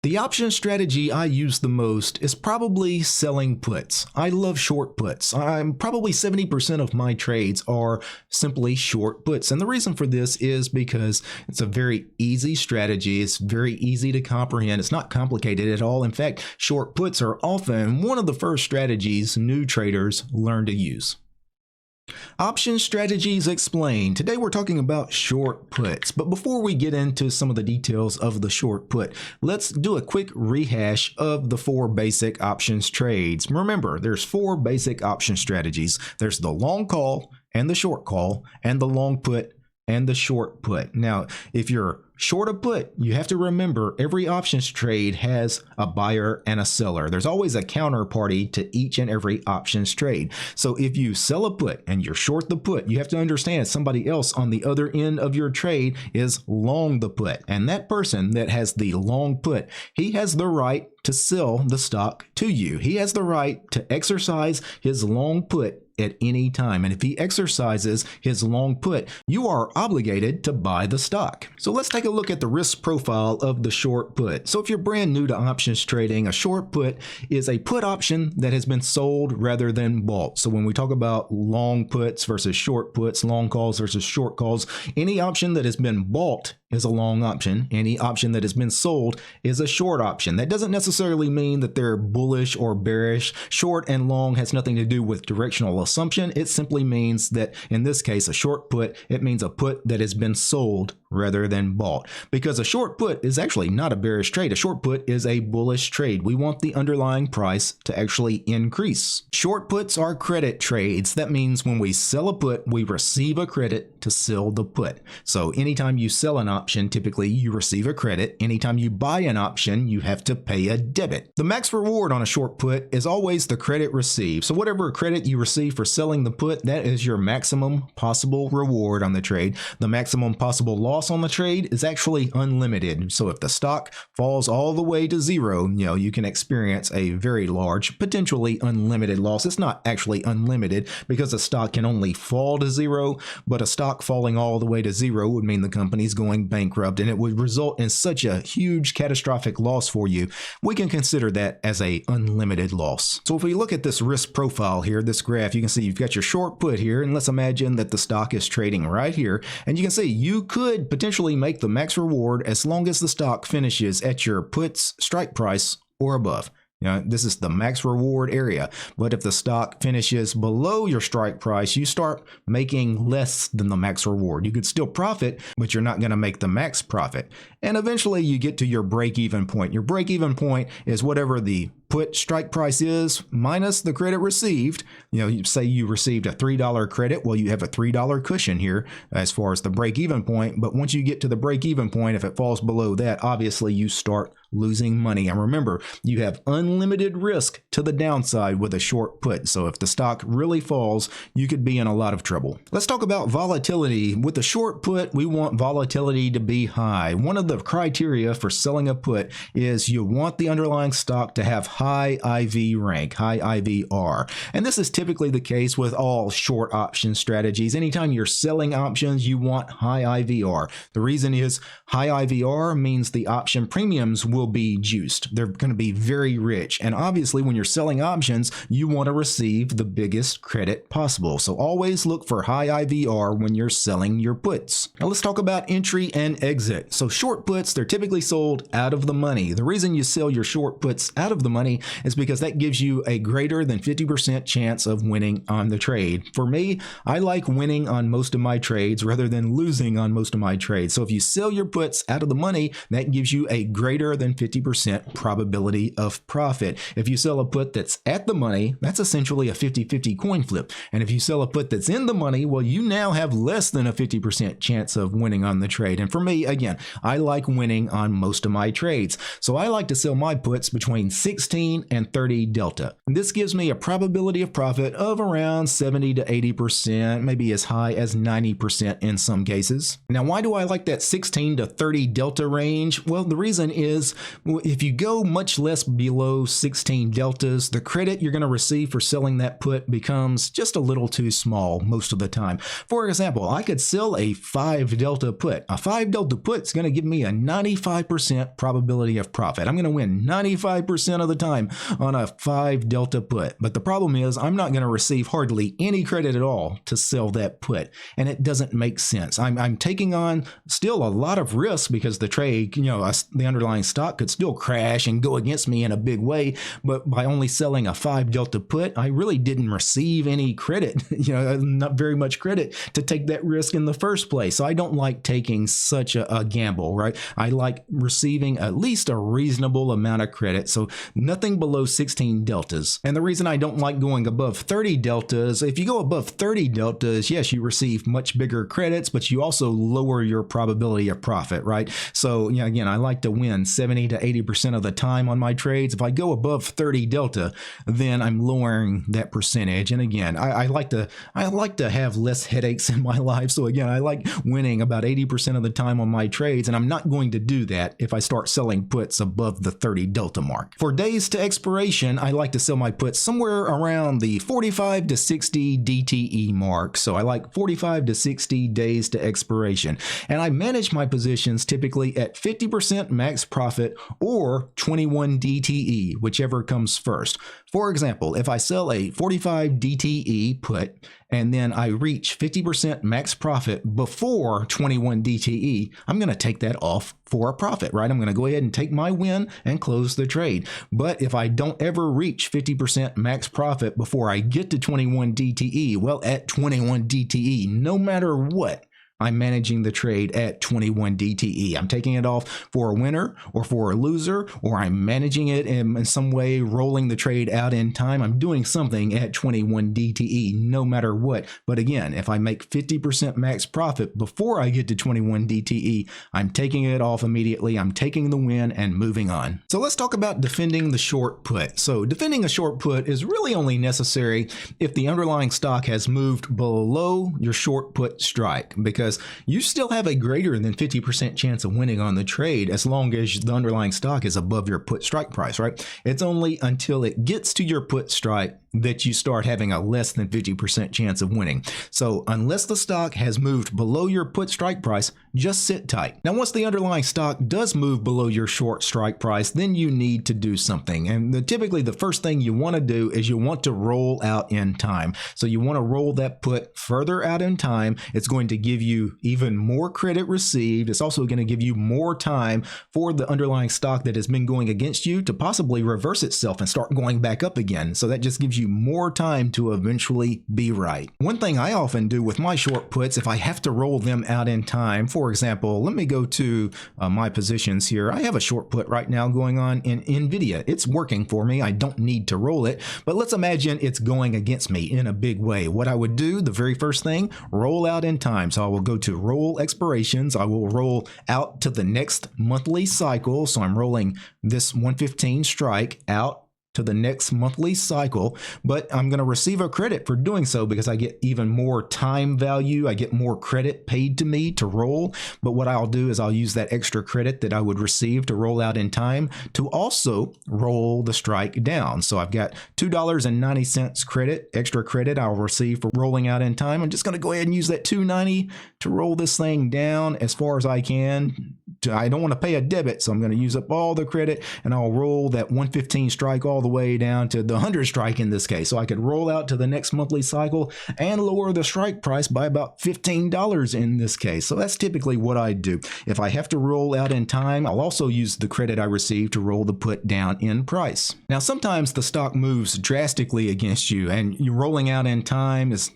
The option strategy I use the most is probably selling puts. I love short puts. Probably 70% of my trades are simply short puts. And the reason for this is because it's a very easy strategy. It's very easy to comprehend. It's not complicated at all. In fact, short puts are often one of the first strategies new traders learn to use. Option strategies explained. Today we're talking about short puts, but before we get into some of the details of the short put, let's do a quick rehash of the 4 basic options trades. Remember, there's 4 basic option strategies. There's the long call and the short call and the long put and the short put. Now, if you're short a put, you have to remember every options trade has a buyer and a seller. There's always a counterparty to each and every options trade. So if you sell a put and you're short the put, you have to understand somebody else on the other end of your trade is long the put. And that person that has the long put, he has the right to sell the stock to you. He has the right to exercise his long put at any time. And if he exercises his long put, you are obligated to buy the stock. So let's take a look at the risk profile of the short put. So if you're brand new to options trading, a short put is a put option that has been sold rather than bought. So when we talk about long puts versus short puts, long calls versus short calls, any option that has been bought is a long option. Any option that has been sold is a short option. That doesn't necessarily mean that they're bullish or bearish. Short and long has nothing to do with directional assumption. It simply means that in this case, a short put, it means a put that has been sold rather than bought. Because a short put is actually not a bearish trade. A short put is a bullish trade. We want the underlying price to actually increase. Short puts are credit trades. That means when we sell a put, we receive a credit to sell the put. So anytime you sell an option, typically you receive a credit. Anytime you buy an option, you have to pay a debit. The max reward on a short put is always the credit received. So whatever credit you receive for selling the put, that is your maximum possible reward on the trade. The maximum possible loss on the trade is actually unlimited. So if the stock falls all the way to zero, you can experience a very large, potentially unlimited loss. It's not actually unlimited because a stock can only fall to zero, but a stock falling all the way to zero would mean the company's going bankrupt and it would result in such a huge catastrophic loss for you. We can consider that as a unlimited loss. So if we look at this risk profile here, this graph, you can see you've got your short put here, and let's imagine that the stock is trading right here, and you can see you could potentially make the max reward as long as the stock finishes at your put's strike price or above. This is the max reward area. But if the stock finishes below your strike price, you start making less than the max reward. You could still profit, but you're not going to make the max profit. And eventually you get to your break-even point. Your break-even point is whatever the put strike price is minus the credit received. You say you received a $3 credit. Well, you have a $3 cushion here as far as the break-even point. But once you get to the break-even point, if it falls below that, obviously you start losing money. And remember, you have unlimited risk to the downside with a short put. So if the stock really falls, you could be in a lot of trouble. Let's talk about volatility. With a short put, we want volatility to be high. One of the criteria for selling a put is you want the underlying stock to have high IV rank, high IVR. And this is typically the case with all short option strategies. Anytime you're selling options, you want high IVR. The reason is high IVR means the option premiums will be juiced. They're going to be very rich. And obviously, when you're selling options, you want to receive the biggest credit possible. So always look for high IVR when you're selling your puts. Now let's talk about entry and exit. So short puts, they're typically sold out of the money. The reason you sell your short puts out of the money is because that gives you a greater than 50% chance of winning on the trade. For me, I like winning on most of my trades rather than losing on most of my trades. So if you sell your puts out of the money, that gives you a greater than 50% probability of profit. If you sell a put that's at the money, that's essentially a 50-50 coin flip. And if you sell a put that's in the money, well, you now have less than a 50% chance of winning on the trade. And for me, again, I like winning on most of my trades. So I like to sell my puts between 16 and 30 delta. And this gives me a probability of profit of around 70 to 80%, maybe as high as 90% in some cases. Now, why do I like that 16 to 30 delta range? Well, the reason is if you go much less below 16 deltas, the credit you're going to receive for selling that put becomes just a little too small most of the time. For example, I could sell a 5 delta put. A 5 delta put is going to give me a 95% probability of profit. I'm going to win 95% of the time on a 5 delta put. But the problem is I'm not going to receive hardly any credit at all to sell that put, and it doesn't make sense. I'm taking on still a lot of risk because the trade, the underlying stock could still crash and go against me in a big way. But by only selling a 5 delta put, I really didn't receive any credit, not very much credit to take that risk in the first place. So I don't like taking such a gamble, right? I like receiving at least a reasonable amount of credit. So nothing below 16 deltas. And the reason I don't like going above 30 deltas, if you go above 30 deltas, yes, you receive much bigger credits, but you also lower your probability of profit, right? So, again, I like to win 70 to 80% of the time on my trades. If I go above 30 delta, then I'm lowering that percentage. And again, I like to have less headaches in my life. So again, I like winning about 80% of the time on my trades, and I'm not going to do that if I start selling puts above the 30 delta mark. For days to expiration, I like to sell my puts somewhere around the 45 to 60 DTE mark. So I like 45 to 60 days to expiration. And I manage my positions typically at 50% max profit or 21 DTE, whichever comes first. For example, if I sell a 45 DTE put and then I reach 50% max profit before 21 DTE, I'm going to take that off for a profit, right? I'm going to go ahead and take my win and close the trade. But if I don't ever reach 50% max profit before I get to 21 DTE, well, at 21 DTE, no matter what, I'm managing the trade at 21 DTE. I'm taking it off for a winner or for a loser, or I'm managing it in some way, rolling the trade out in time. I'm doing something at 21 DTE no matter what. But again, if I make 50% max profit before I get to 21 DTE, I'm taking it off immediately. I'm taking the win and moving on. So let's talk about defending the short put. So defending a short put is really only necessary if the underlying stock has moved below your short put strike, because you still have a greater than 50% chance of winning on the trade as long as the underlying stock is above your put strike price, right? It's only until it gets to your put strike that you start having a less than 50% chance of winning. So unless the stock has moved below your put strike price, just sit tight. Now, once the underlying stock does move below your short strike price, then you need to do something. And typically the first thing you want to do is you want to roll out in time. So you want to roll that put further out in time. It's going to give you even more credit received. It's also going to give you more time for the underlying stock that has been going against you to possibly reverse itself and start going back up again. So that just gives you more time to eventually be right. One thing I often do with my short puts, if I have to roll them out in time, for example, let me go to my positions here. I have a short put right now going on in NVIDIA. It's working for me. I don't need to roll it, but let's imagine it's going against me in a big way. What I would do, the very first thing, roll out in time. So I will go to roll expirations. I will roll out to the next monthly cycle. So I'm rolling this 115 strike out to the next monthly cycle, but I'm going to receive a credit for doing so because I get even more time value. I get more credit paid to me to roll. But what I'll do is I'll use that extra credit that I would receive to roll out in time to also roll the strike down. So I've got $2.90 credit, extra credit I'll receive for rolling out in time. I'm just going to go ahead and use that $2.90 to roll this thing down as far as I can. I don't want to pay a debit, so I'm going to use up all the credit, and I'll roll that 115 strike all the way down to the 100 strike in this case. So I could roll out to the next monthly cycle and lower the strike price by about $15 in this case. So that's typically what I do. If I have to roll out in time, I'll also use the credit I receive to roll the put down in price. Now, sometimes the stock moves drastically against you, and you rolling out in time is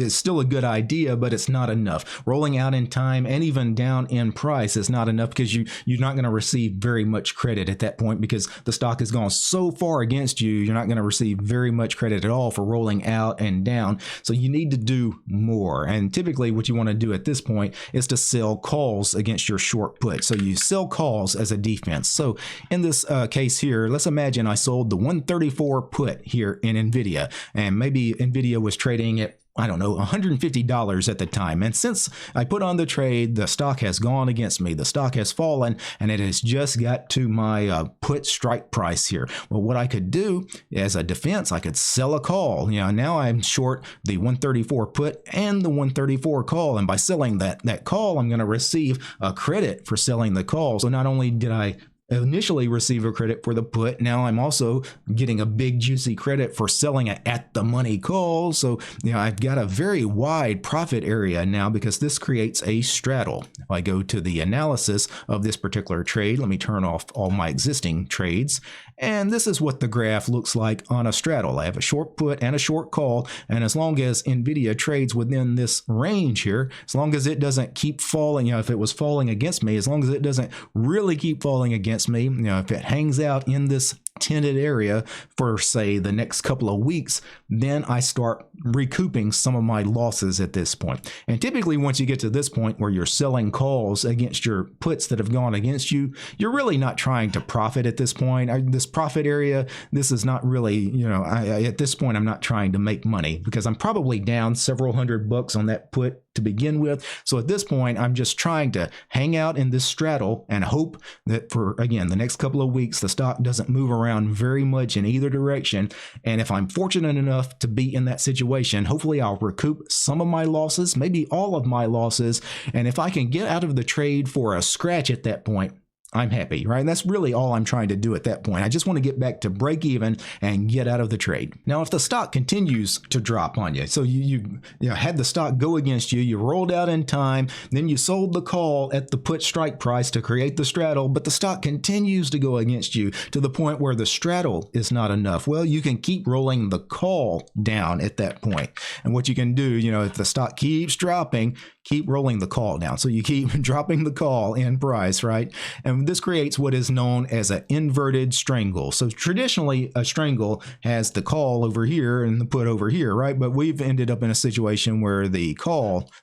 still a good idea, but it's not enough. Rolling out in time and even down in price is not enough because you're not going to receive very much credit at that point because the stock has gone so far against you. You're not going to receive very much credit at all for rolling out and down. So you need to do more. And typically what you want to do at this point is to sell calls against your short put. So you sell calls as a defense. So in this case here, let's imagine I sold the 134 put here in NVIDIA, and maybe NVIDIA was trading at I don't know, $150 at the time. And since I put on the trade, the stock has gone against me. The stock has fallen, and it has just got to my put strike price here. Well, what I could do as a defense, I could sell a call. Now I'm short the 134 put and the 134 call. And by selling that call, I'm going to receive a credit for selling the call. So not only did I initially receive a credit for the put, now I'm also getting a big juicy credit for selling it at the money call. So I've got a very wide profit area now because this creates a straddle. If I go to the analysis of this particular trade, let me turn off all my existing trades, and this is what the graph looks like on a straddle. I have a short put and a short call, and as long as Nvidia trades within this range here, as long as it doesn't keep falling, if it was falling against me, as long as it doesn't really keep falling against me, if it hangs out in this tinted area for, say, the next couple of weeks, then I start recouping some of my losses at this point. And typically once you get to this point where you're selling calls against your puts that have gone against you, you're really not trying to profit at this point. This profit area, this is not really, at this point I'm not trying to make money because I'm probably down several $100 on that put to begin with. So at this point, I'm just trying to hang out in this straddle and hope that for, again, the next couple of weeks, the stock doesn't move around very much in either direction. And if I'm fortunate enough to be in that situation, hopefully I'll recoup some of my losses, maybe all of my losses. And if I can get out of the trade for a scratch at that point, I'm happy, right? And that's really all I'm trying to do at that point. I just want to get back to break even and get out of the trade. Now, if the stock continues to drop on you, so you had the stock go against you, you rolled out in time, then you sold the call at the put strike price to create the straddle, but the stock continues to go against you to the point where the straddle is not enough. Well, you can keep rolling the call down at that point. And what you can do, if the stock keeps dropping, keep rolling the call down. So you keep dropping the call in price, right? And this creates what is known as an inverted strangle. So traditionally, a strangle has the call over here and the put over here, right? But we've ended up in a situation where the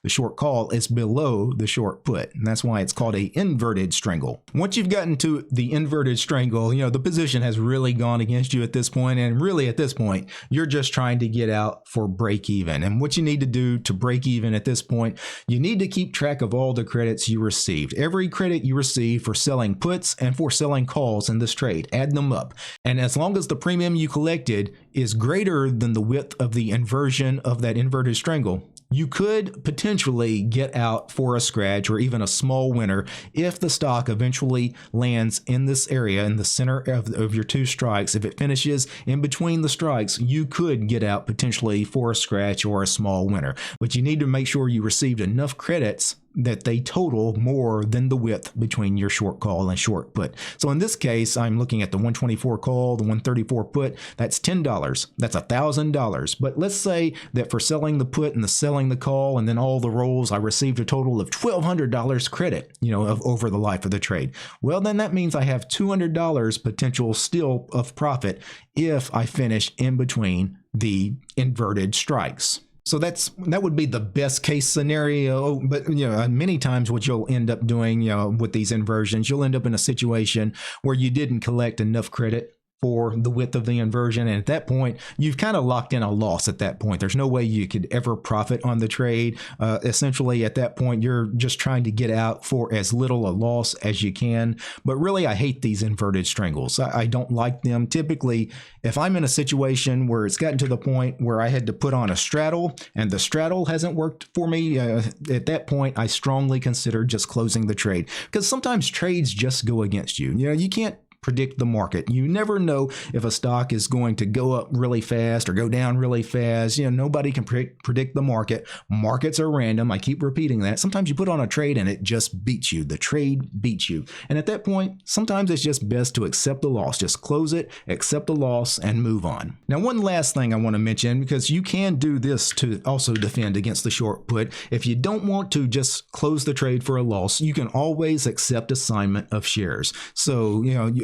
short call is below the short put. And that's why it's called an inverted strangle. Once you've gotten to the inverted strangle, the position has really gone against you at this point. And really at this point, you're just trying to get out for break even. And what you need to do to break even at this point, you need to keep track of all the credits you received. Every credit you receive for selling puts and for selling calls in this trade, add them up. And as long as the premium you collected is greater than the width of the inversion of that inverted strangle, you could potentially get out for a scratch or even a small winner if the stock eventually lands in this area in the center of your two strikes. If it finishes in between the strikes, you could get out potentially for a scratch or a small winner. But you need to make sure you received enough credits that they total more than the width between your short call and short put. So in this case, I'm looking at the 124 call, the 134 put, that's $10. That's $1,000. But let's say that for selling the put and selling the call and then all the rolls, I received a total of $1,200 credit, over the life of the trade. Well, then that means I have $200 potential still of profit if I finish in between the inverted strikes. So that would be the best case scenario. But, many times what you'll end up doing, with these inversions, you'll end up in a situation where you didn't collect enough credit for the width of the inversion. And at that point, you've kind of locked in a loss at that point. There's no way you could ever profit on the trade. Essentially, at that point, you're just trying to get out for as little a loss as you can. But really, I hate these inverted strangles. I don't like them. Typically, if I'm in a situation where it's gotten to the point where I had to put on a straddle and the straddle hasn't worked for me, at that point, I strongly consider just closing the trade. Because sometimes trades just go against you. You can't predict the market. You never know if a stock is going to go up really fast or go down really fast. Nobody can predict the market. Markets are random. I keep repeating that. Sometimes you put on a trade and it just beats you. The trade beats you. And at that point, sometimes it's just best to accept the loss. Just close it, accept the loss, and move on. Now, one last thing I want to mention, because you can do this to also defend against the short put. If you don't want to just close the trade for a loss, you can always accept assignment of shares. So,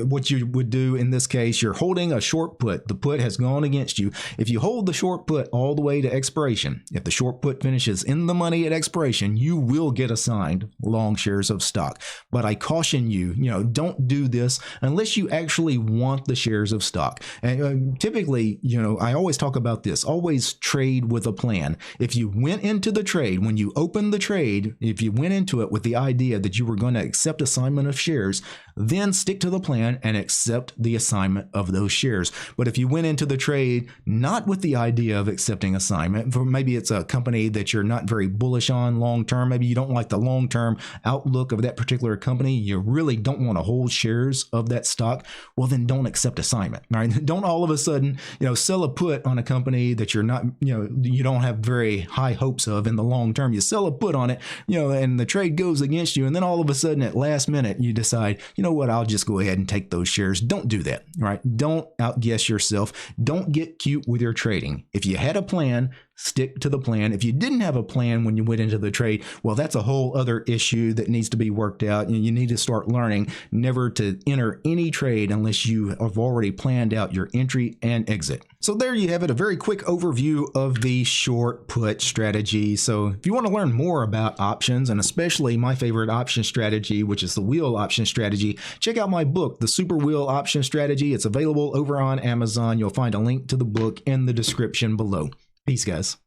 what you would do in this case, you're holding a short put. The put has gone against you. If you hold the short put all the way to expiration, if the short put finishes in the money at expiration, you will get assigned long shares of stock. But I caution you, don't do this unless you actually want the shares of stock. And typically, I always talk about this, always trade with a plan. If you went into the trade, when you opened the trade, if you went into it with the idea that you were going to accept assignment of shares, then stick to the plan and accept the assignment of those shares. But if you went into the trade not with the idea of accepting assignment, for maybe it's a company that you're not very bullish on long term, maybe you don't like the long term outlook of that particular company, you really don't want to hold shares of that stock, well then don't accept assignment. Right? Don't all of a sudden sell a put on a company that you're not you don't have very high hopes of in the long term. You sell a put on it, and the trade goes against you, and then all of a sudden at last minute you decide, you know what, I'll just go ahead and take those shares. Don't do that. Right? Don't outguess yourself. Don't get cute with your trading. If you had a plan, stick to the plan. If you didn't have a plan when you went into the trade, well, that's a whole other issue that needs to be worked out. You need to start learning never to enter any trade unless you have already planned out your entry and exit. So there you have it, a very quick overview of the short put strategy. So if you want to learn more about options, and especially my favorite option strategy, which is the wheel option strategy, check out my book, The Super Wheel Option Strategy. It's available over on Amazon. You'll find a link to the book in the description below. Peace, guys.